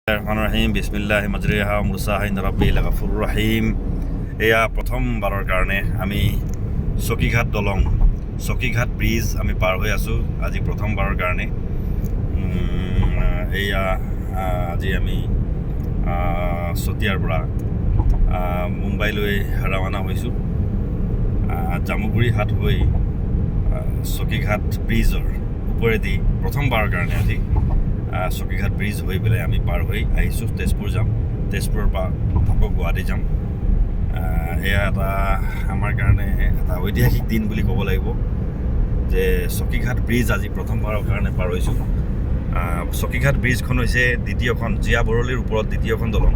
ৰহিম বিসমিল্লাহি মাজৰিহা মুৰসাহা ইন ৰাব্বিল গফুৰ ৰহিম। এয়া প্ৰথমবাৰৰ কাৰণে আমি চকীঘাট দলং চকীঘাট ব্ৰিজ আমি পাৰ হৈ আছোঁ আজি প্ৰথমবাৰৰ কাৰণে। এয়া আজি আমি চতিয়াৰ পৰা মুম্বাইলৈ ৰাওনা হৈছোঁ। জামুগুৰি হাট হৈ চকীঘাট ব্ৰিজৰ ওপৰেদি প্ৰথমবাৰৰ কাৰণে আজি চকীঘাট ব্ৰিজ হৈ পেলাই আমি পাৰ হৈ আহিছোঁ। তেজপুৰ যাম, তেজপুৰৰ পৰা আকৌ গুৱাহাটী যাম। এয়া এটা আমাৰ কাৰণে এটা ঐতিহাসিক দিন বুলি ক'ব লাগিব যে চকীঘাট ব্ৰিজ আজি প্ৰথমবাৰৰ কাৰণে পাৰ হৈছোঁ। চকীঘাট ব্ৰিজখন হৈছে দ্বিতীয়খন জীয়া বৰলীৰ ওপৰত দ্বিতীয়খন দলং,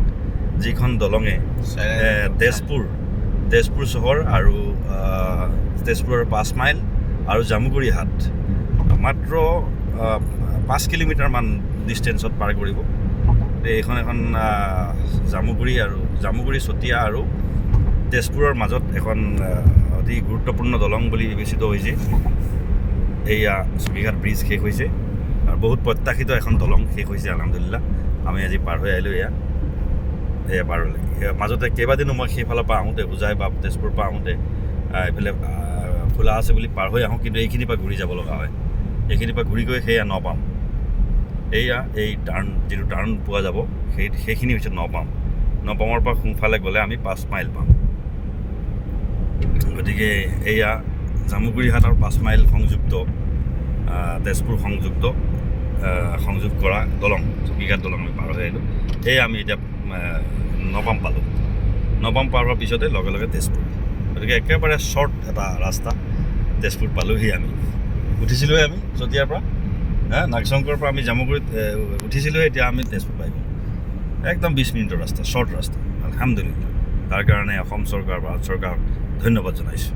যিখন দলঙে তেজপুৰ চহৰ আৰু তেজপুৰৰ 5 মাইল আৰু জামুগুৰি হাট মাত্ৰ 5 কিলোমিটাৰমান ডিষ্টেঞ্চত পাৰ কৰিব। এইখন এখন জামুগুৰি চতিয়া আৰু তেজপুৰৰ মাজত এখন অতি গুৰুত্বপূৰ্ণ দলং বুলি বিবেচিত হৈছে। এয়া চকীঘাট ব্ৰিজ শেষ হৈছে আৰু বহুত প্ৰত্যাশিত এখন দলং শেষ হৈছে আলহামদুলিল্লাহ। আমি আজি পাৰ হৈ আহিলোঁ। এয়া পাৰ হ'লে মাজতে কেইবাদিনো মই সেইফালৰ পৰা আহোঁতে হোজাই বা তেজপুৰৰ পৰা আহোঁতে এইফালে খোলা আছে বুলি পাৰ হৈ আহোঁ, কিন্তু এইখিনিৰ পৰা ঘূৰি যাব লগা হয়। এইখিনিৰ পৰা ঘূৰি গৈ সেয়া নপাম। এয়া এই যিটো টাৰ্ণ পোৱা যাব সেইখিনি হৈছে নপামৰ পৰা সোঁফালে গ'লে আমি 5 মাইল পাম। গতিকে এয়া জামুগুৰি হাট আৰু 5 মাইল সংযুক্ত তেজপুৰ সংযোগ কৰা দলং চকীঘাট দলং আমি পাৰ হৈ আহিলোঁ। সেয়ে আমি এতিয়া নপাম পালোঁ। নপাম পাৰ হোৱাৰ পিছতে লগে লগে তেজপুৰ। গতিকে একেবাৰে শ্বৰ্ট এটা ৰাস্তা, তেজপুৰ পালোঁহি। আমি উঠিছিলোঁহে আমি চতিয়াৰ পৰা নাগশংকৰ পৰা আমি জামুগুৰিত উঠিছিলোঁ। এতিয়া আমি তেজপুৰ পাই গ'লোঁ। একদম 20 মিনিটৰ ৰাস্তা, শ্বৰ্ট ৰাস্তা আলহামদুলিল্লাহ। তাৰ কাৰণে অসম চৰকাৰ, ভাৰত চৰকাৰক ধন্যবাদ জনাইছোঁ।